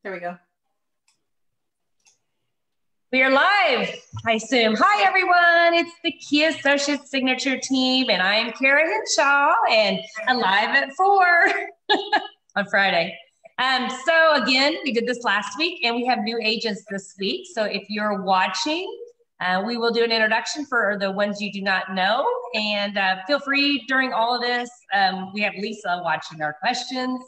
There we go. We are live, I assume. Hi, everyone. It's the Key Associates Signature Team, and I am Kara Henshaw, and I'm live at 4 on Friday. So again, we did this last week, and we have new agents this week. So if you're watching, we will do an introduction for the ones you do not know, and feel free during all of this. We have Lisa watching our questions.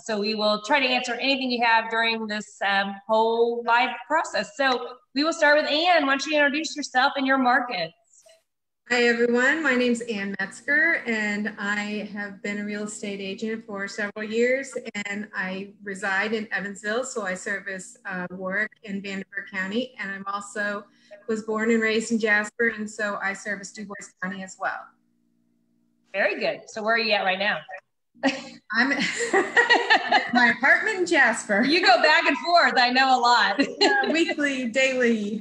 So we will try to answer anything you have during this whole live process. So we will start with Ann. Why don't you introduce yourself and your markets? Hi, everyone. My name's Ann Metzger, and I have been a real estate agent for several years, and I reside in Evansville, so I service Warwick in Vanderburgh County, and I'm also was born and raised in Jasper, and so I service Du Bois County as well. Very good. So where are you at right now? I'm at my apartment in Jasper. You go back and forth. I know a lot. Weekly, daily.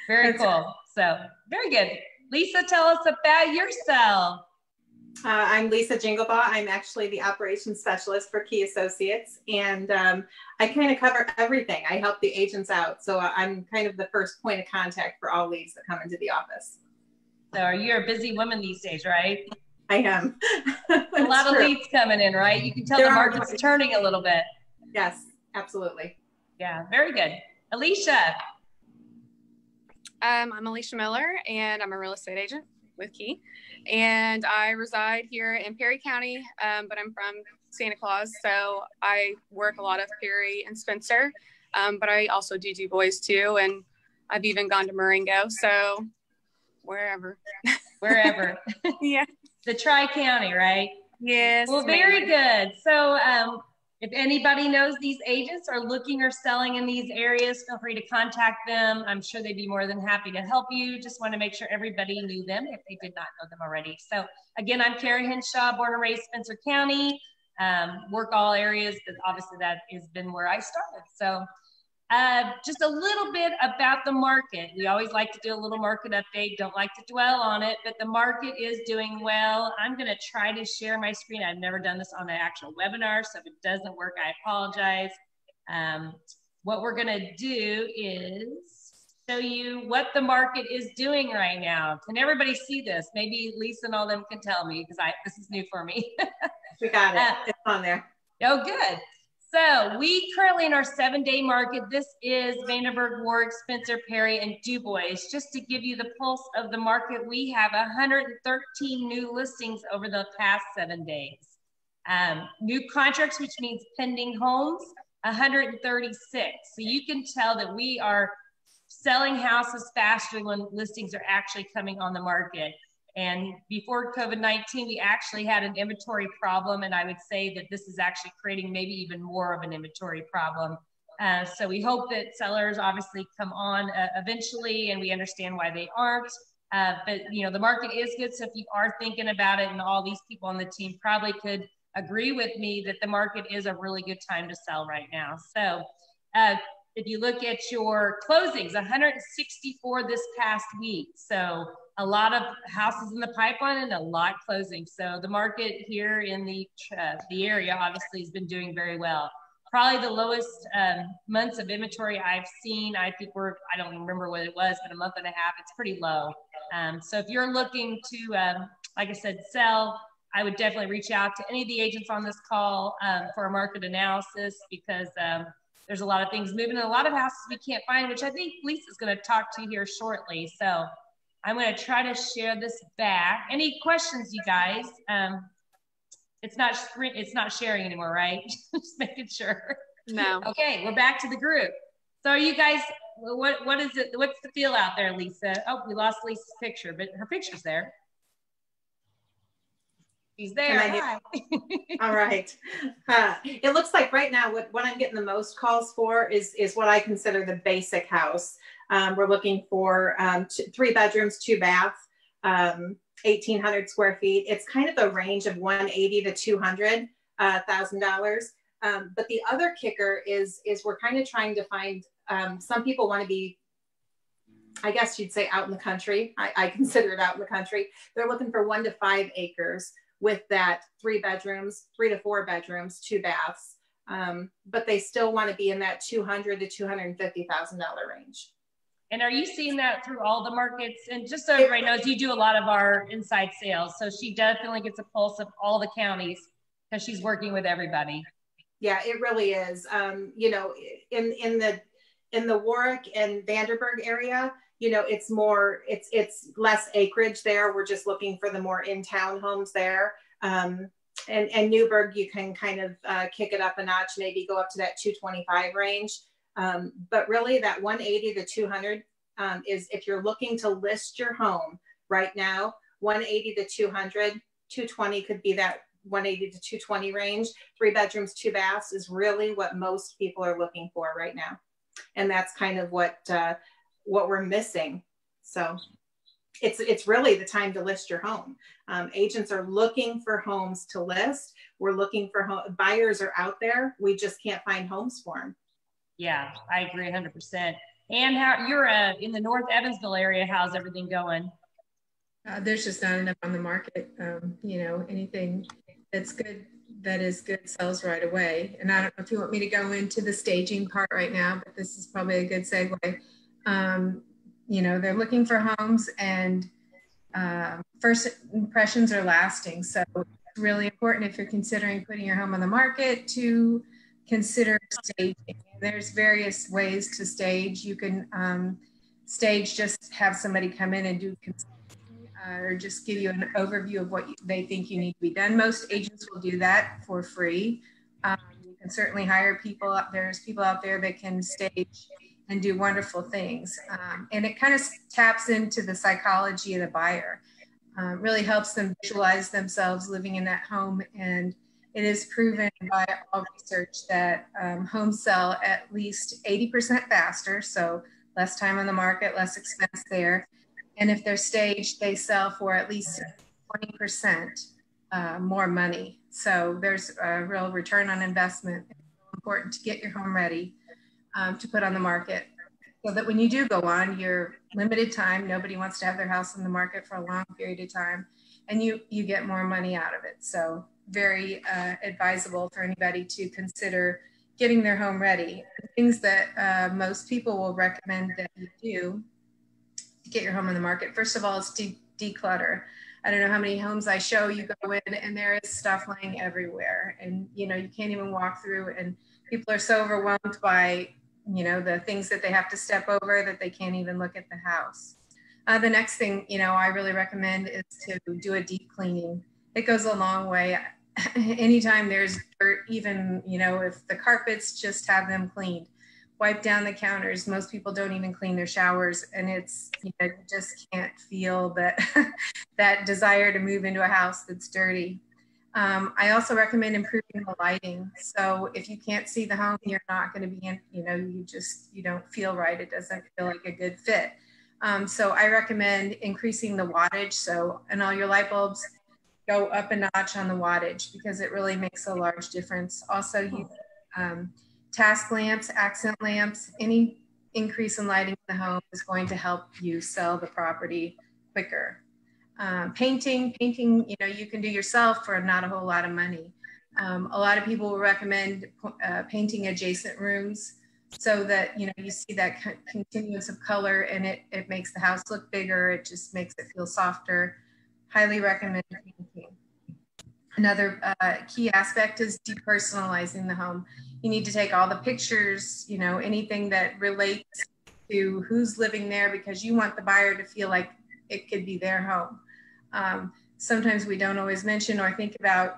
Very cool. So very good. Lisa, tell us about yourself. I'm Lisa Jinglebaugh. I'm actually the operations specialist for Key Associates, and I kind of cover everything. I help the agents out. So I'm kind of the first point of contact for all leads that come into the office. So you're a busy woman these days, right? I am. A lot of leads coming in, right? You can tell the market's turning a little bit. Yes, absolutely. Yeah, very good. Alicia. I'm Alicia Miller, and I'm a real estate agent with Key. And I reside here in Perry County, but I'm from Santa Claus, so I work a lot of Perry and Spencer, but I also do Du Bois too, and I've even gone to Marengo, so wherever. Wherever. Yeah. The Tri-County, right? Yes. Well, very good. So if anybody knows these agents are looking or selling in these areas, feel free to contact them. I'm sure they'd be more than happy to help you. Just want to make sure everybody knew them if they did not know them already. So again, I'm Kara Henshaw, born and raised Spencer County, work all areas, but obviously that has been where I started. So just a little bit about the market. We always like to do a little market update, don't like to dwell on it, but the market is doing well. I'm gonna try to share my screen. I've never done this on an actual webinar, so if it doesn't work, I apologize. What we're gonna do is show you what the market is doing right now. Can everybody see this? Maybe Lisa and all them can tell me, because this is new for me. We got it, it's on there. Oh, good. So we currently in our 7-day market, this is Vanderburgh, Warwick, Spencer, Perry, and Du Bois. Just to give you the pulse of the market, we have 113 new listings over the past 7 days. New contracts, which means pending homes, 136. So you can tell that we are selling houses faster when listings are actually coming on the market. And before COVID-19, we actually had an inventory problem, and I would say that this is actually creating maybe even more of an inventory problem. So we hope that sellers obviously come on eventually, and we understand why they aren't. But you know, the market is good, so if you are thinking about it, and all these people on the team probably could agree with me that the market is a really good time to sell right now. So if you look at your closings, 164 this past week. So a lot of houses in the pipeline and a lot closing. So the market here in the area obviously has been doing very well. Probably the lowest months of inventory I've seen. I think I don't remember what it was, but a month and a half, it's pretty low. So if you're looking to, like I said, sell, I would definitely reach out to any of the agents on this call for a market analysis, because there's a lot of things moving and a lot of houses we can't find, which I think Lisa's going to talk to here shortly. So I'm going to try to share this back. Any questions, you guys? It's not sharing anymore, right? Just making sure. No. Okay, we're back to the group. So are you guys, what is it? What's the feel out there, Lisa? Oh, we lost Lisa's picture, but her picture's there. She's there. Hi. All right. It looks like right now what I'm getting the most calls for is what I consider the basic house. We're looking for 3 bedrooms, 2 baths, 1,800 square feet. It's kind of the range of $180,000 to $200,000. But the other kicker is we're kind of trying to find, some people want to be, I guess you'd say, out in the country. I consider it out in the country. They're looking for 1 to 5 acres with that 3 bedrooms, 3 to 4 bedrooms, 2 baths. but they still want to be in that $200,000 to $250,000 range. And are you seeing that through all the markets? And just so everybody knows, you do a lot of our inside sales. So she definitely gets a pulse of all the counties because she's working with everybody. Yeah, it really is. You know, in the Warwick and Vanderburg area, you know, it's less acreage there. We're just looking for the more in-town homes there. And Newburgh, you can kind of kick it up a notch, maybe go up to that 225 range. But really that 180 to 200 is if you're looking to list your home right now, 180 to 200, 220 could be that 180 to 220 range. 3 bedrooms, 2 baths is really what most people are looking for right now. And that's kind of what we're missing. So it's really the time to list your home. Agents are looking for homes to list. We're looking for buyers are out there. We just can't find homes for them. Yeah, I agree 100%. And how you're in the North Evansville area, how's everything going? There's just not enough on the market. You know, anything that's good, that is good, sells right away. And I don't know if you want me to go into the staging part right now, but this is probably a good segue. You know, they're looking for homes, and first impressions are lasting. So it's really important if you're considering putting your home on the market to consider staging. There's various ways to stage. You can stage, just have somebody come in and do or just give you an overview of what they think you need to be done. Most agents will do that for free. You can certainly hire people. There's people out there that can stage and do wonderful things. And it kind of taps into the psychology of the buyer. Really helps them visualize themselves living in that home. And it is proven by all research that homes sell at least 80% faster. So less time on the market, less expense there. And if they're staged, they sell for at least 20% more money. So there's a real return on investment. It's important to get your home ready to put on the market, so that when you do go on, you're limited time. Nobody wants to have their house on the market for a long period of time, and you get more money out of it. So very advisable for anybody to consider getting their home ready. Things that most people will recommend that you do to get your home on the market. First of all, is declutter. I don't know how many homes I show you go in and there is stuff laying everywhere, and you know, you can't even walk through, and people are so overwhelmed by, you know, the things that they have to step over that they can't even look at the house. The next thing, you know, I really recommend is to do a deep cleaning. It goes a long way. Anytime there's dirt, even, you know, if the carpets, just have them cleaned. Wipe down the counters. Most people don't even clean their showers, and it's, you know, you just can't feel that that desire to move into a house that's dirty. I also recommend improving the lighting. So if you can't see the home, you're not going to be in, you know, you don't feel right. It doesn't feel like a good fit. So I recommend increasing the wattage. So, and all your light bulbs, go up a notch on the wattage, because it really makes a large difference. Also, you task lamps, accent lamps, any increase in lighting in the home is going to help you sell the property quicker. Painting, you know, you can do yourself for not a whole lot of money. A lot of people will recommend painting adjacent rooms, so that, you know, you see that continuous of color, and it makes the house look bigger. It just makes it feel softer. Highly recommend painting. Another key aspect is depersonalizing the home. You need to take all the pictures, you know, anything that relates to who's living there, because you want the buyer to feel like it could be their home. Sometimes we don't always mention or think about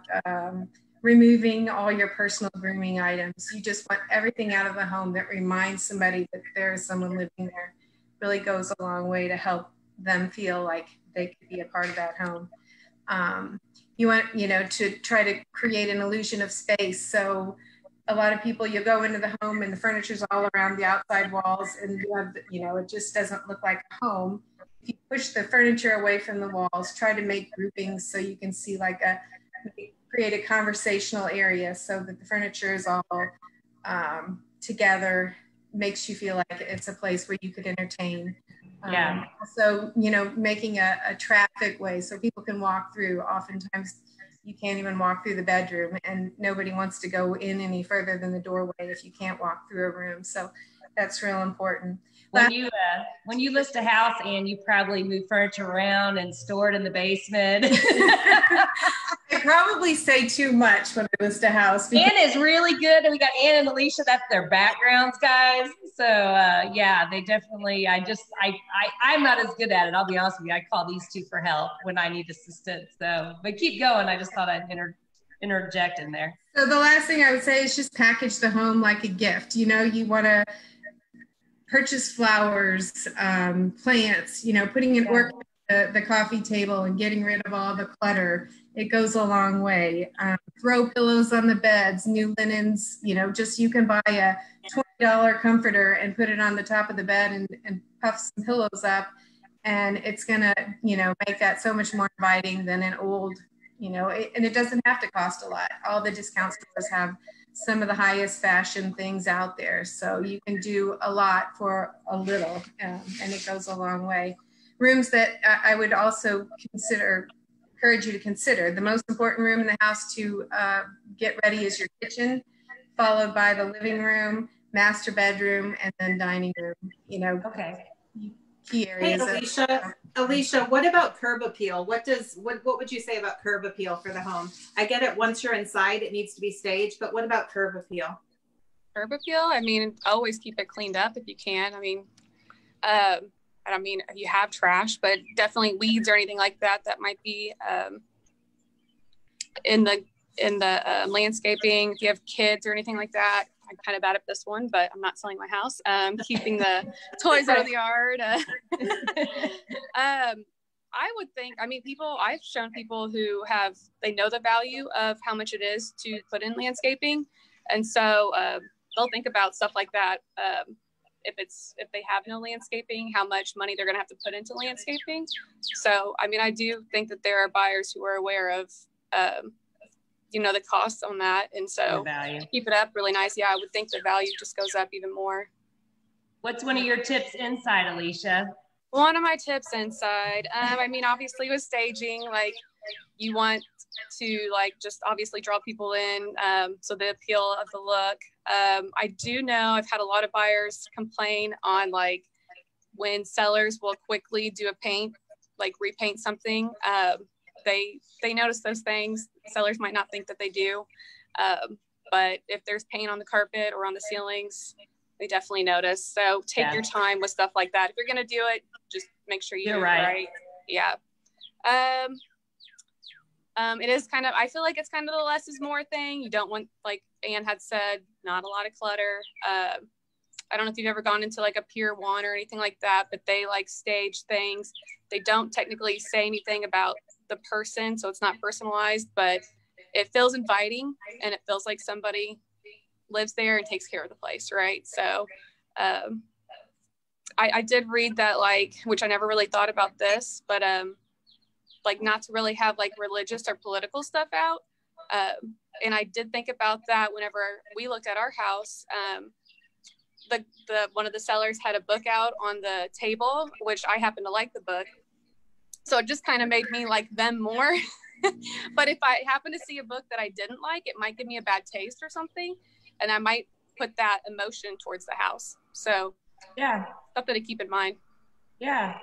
removing all your personal grooming items. You just want everything out of the home that reminds somebody that there is someone living there. Really goes a long way to help them feel like they could be a part of that home. You want, you know, to try to create an illusion of space. So a lot of people, you go into the home and the furniture's all around the outside walls, and you have, you know, it just doesn't look like a home. If you push the furniture away from the walls, try to make groupings so you can see like create a conversational area, so that the furniture is all together, makes you feel like it's a place where you could entertain. So, you know, making a traffic way so people can walk through. Oftentimes you can't even walk through the bedroom, and nobody wants to go in any further than the doorway if you can't walk through a room. So that's real important. When you list a house, and you probably move furniture around and store it in the basement. I probably say too much when I list a house. Ann is really good. And we got Ann and Alicia. That's their backgrounds, guys. So yeah, they definitely, I'm not as good at it. I'll be honest with you. I call these two for help when I need assistance. So, but keep going. I just thought I'd interject in there. So the last thing I would say is just package the home like a gift. You know, you want to purchase flowers, plants, you know, putting in work at the coffee table and getting rid of all the clutter. It goes a long way. Throw pillows on the beds, new linens, you know, just you can buy a $20 comforter and put it on the top of the bed and puff some pillows up. And it's going to, you know, make that so much more inviting than an old, you know, and it doesn't have to cost a lot. All the discount stores have some of the highest fashion things out there. So you can do a lot for a little, and it goes a long way. Rooms that I would also encourage you to consider. The most important room in the house to get ready is your kitchen, followed by the living room, master bedroom, and then dining room, you know. Okay. Key areas. Hey, Alicia, what about curb appeal? What would you say about curb appeal for the home? I get it. Once you're inside, it needs to be staged, but what about curb appeal? Curb appeal? I mean, always keep it cleaned up if you can. I mean, if you have trash, but definitely weeds or anything like that might be in the landscaping. If you have kids or anything like that, I'm kind of bad at this one, but I'm not selling my house. Keeping the toys out of the yard. I would think, I mean, I've shown people who they know the value of how much it is to put in landscaping. And so they'll think about stuff like that. If they have no landscaping, how much money they're going to have to put into landscaping. So, I mean, I do think that there are buyers who are aware of, the costs on that. And so keep it up really nice. Yeah, I would think the value just goes up even more. What's one of your tips inside, Alicia? One of my tips inside, I mean, obviously with staging, like you want to just obviously draw people in. So the appeal of the look. I do know I've had a lot of buyers complain on when sellers will quickly do a paint, repaint something. They notice those things. Sellers might not think that they do. But if there's paint on the carpet or on the ceilings, they definitely notice. So take your time with stuff like that. If you're going to do it, just make sure you do it right. Yeah. It is kind of, I feel like it's kind of the less is more thing. You don't want, like Ann had said, not a lot of clutter. I don't know if you've ever gone into a Pier 1 or anything like that, but they stage things. They don't technically say anything about the person, so it's not personalized, but it feels inviting and it feels like somebody lives there and takes care of the place, right? So I did read that, which I never really thought about this, but not to really have religious or political stuff out. And I did think about that whenever we looked at our house. The one of the sellers had a book out on the table, which I happen to like the book. So it just kind of made me like them more. But if I happen to see a book that I didn't like, it might give me a bad taste or something. And I might put that emotion towards the house. So yeah, something to keep in mind. Yeah,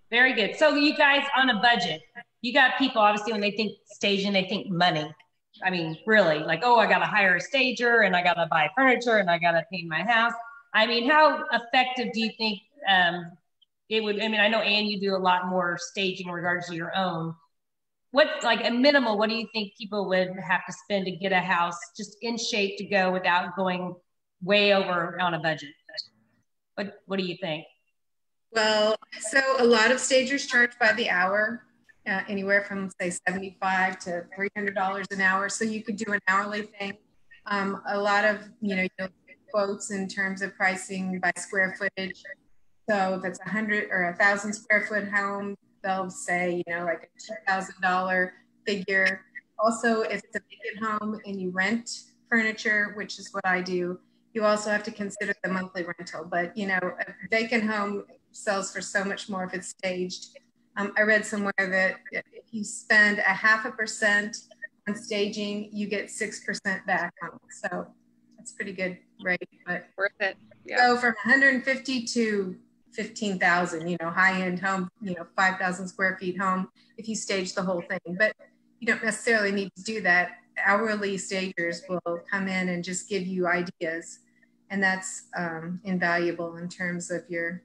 very good. So you guys, on a budget, you got people, obviously, when they think staging, they think money. I mean, really, oh, I got to hire a stager and I got to buy furniture and I got to paint my house. I mean, how effective do you think it would? I mean, I know, Ann, you do a lot more staging in regards to your own. What's a minimal, what do you think people would have to spend to get a house just in shape to go without going way over on a budget? What do you think? Well, so a lot of stagers charge by the hour, anywhere from say $75 to $300 an hour. So you could do an hourly thing. A lot of, you'll get quotes in terms of pricing by square footage. So if it's 100 or 1,000 square foot home, they'll say, a $2,000 figure. Also, if it's a vacant home and you rent furniture, which is what I do, you also have to consider the monthly rental. But, a vacant home sells for so much more if it's staged. I read somewhere that if you spend 0.5% on staging, you get 6% back on it. So that's pretty good rate, but Worth it. Yeah. go from 150 to 15,000, you know, high-end home, you know, 5,000 square feet home, if you stage the whole thing. But you don't necessarily need to do that. Hourly stagers will come in and just give you ideas. And that's invaluable in terms of your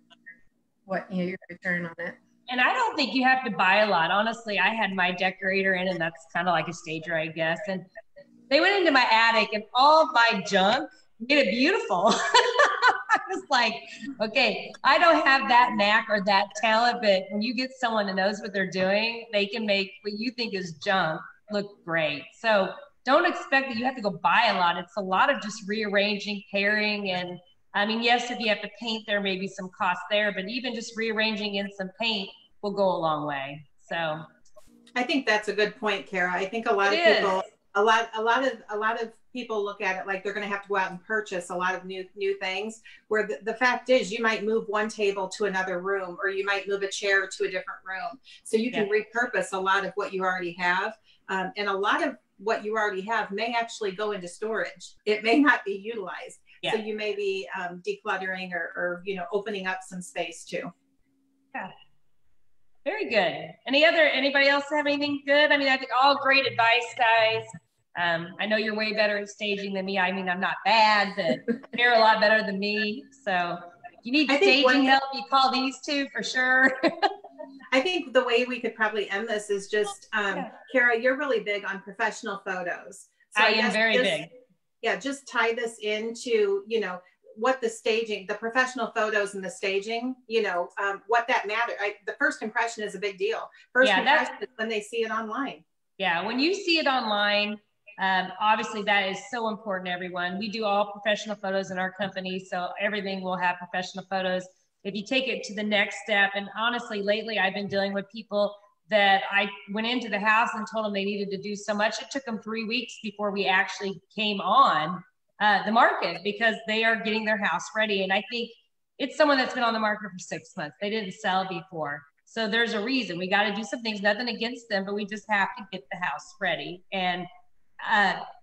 return on it. And I don't think you have to buy a lot. Honestly, I had my decorator in, and that's kind of like a stager, I guess. And they went into my attic, and all of my junk made it beautiful. I was like, okay, I don't have that knack or that talent, but when you get someone that knows what they're doing, they can make what you think is junk look great. So don't expect that you have to go buy a lot. It's a lot of just rearranging, pairing, and I mean, yes, if you have to paint, there may be some cost there, but even just rearranging in some paint will go a long way. So I think that's a good point, Kara. I think a lot of people look at it like they're going to have to go out and purchase a lot of new things, where the fact is you might move one table to another room, or you might move a chair to a different room. So you can repurpose a lot of what you already have. And a lot of what you already have may actually go into storage. It may not be utilized. Yeah. So you may be decluttering or you know, opening up some space too. Yeah. Very good. Anybody else have anything good? I mean, I think all great advice, guys. I know you're way better at staging than me. I mean, I'm not bad, but you're a lot better than me. So if you need staging help, you call these two for sure. I think the way we could probably end this is just, Kara, you're really big on professional photos. So I am very big. Yeah, just tie this into, you know, what the staging, the professional photos and the staging, you know, what that matters. The first impression is a big deal. First impression is when they see it online. Yeah, when you see it online, obviously that is so important to everyone. We do all professional photos in our company, so everything will have professional photos. If you take it to the next step, and honestly, lately I've been dealing with people that I went into the house and told them they needed to do so much. It took them 3 weeks before we actually came on the market, because they are getting their house ready. And I think it's someone that's been on the market for 6 months. They didn't sell before. So there's a reason. We got to do some things, nothing against them, but we just have to get the house ready. And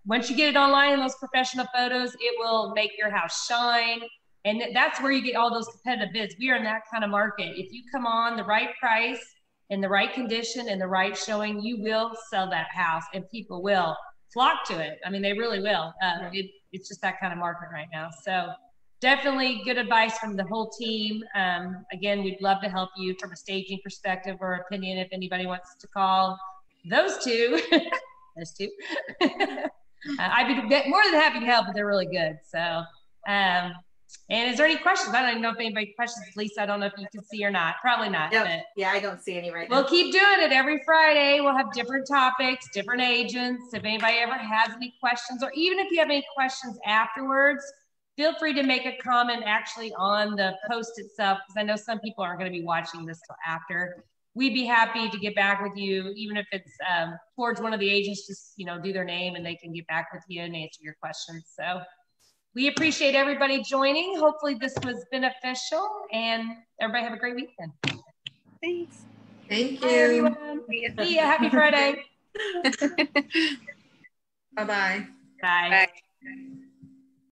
once you get it online in those professional photos, it will make your house shine. And that's where you get all those competitive bids. We are in that kind of market. If you come on the right price, in the right condition, and the right showing, you will sell that house, and people will flock to it. I mean, they really will. It's just that kind of market right now. So definitely good advice from the whole team. Again, we'd love to help you from a staging perspective or opinion. If anybody wants to call those two, I'd be more than happy to help, but they're really good. So, and is there any questions? I don't even know if anybody questions. Lisa, I don't know if you can see or not. Probably not. Yep. But yeah, I don't see any right now. We'll keep doing it every Friday. We'll have different topics, different agents. If anybody ever has any questions, or even if you have any questions afterwards, feel free to make a comment actually on the post itself, because I know some people aren't going to be watching this till after. We'd be happy to get back with you, even if it's towards one of the agents. Just, you know, do their name and they can get back with you and answer your questions. So we appreciate everybody joining. Hopefully this was beneficial, and everybody have a great weekend. Thanks. Thank you. Bye, everyone. See ya. Happy Friday. Bye-bye. Bye. Bye.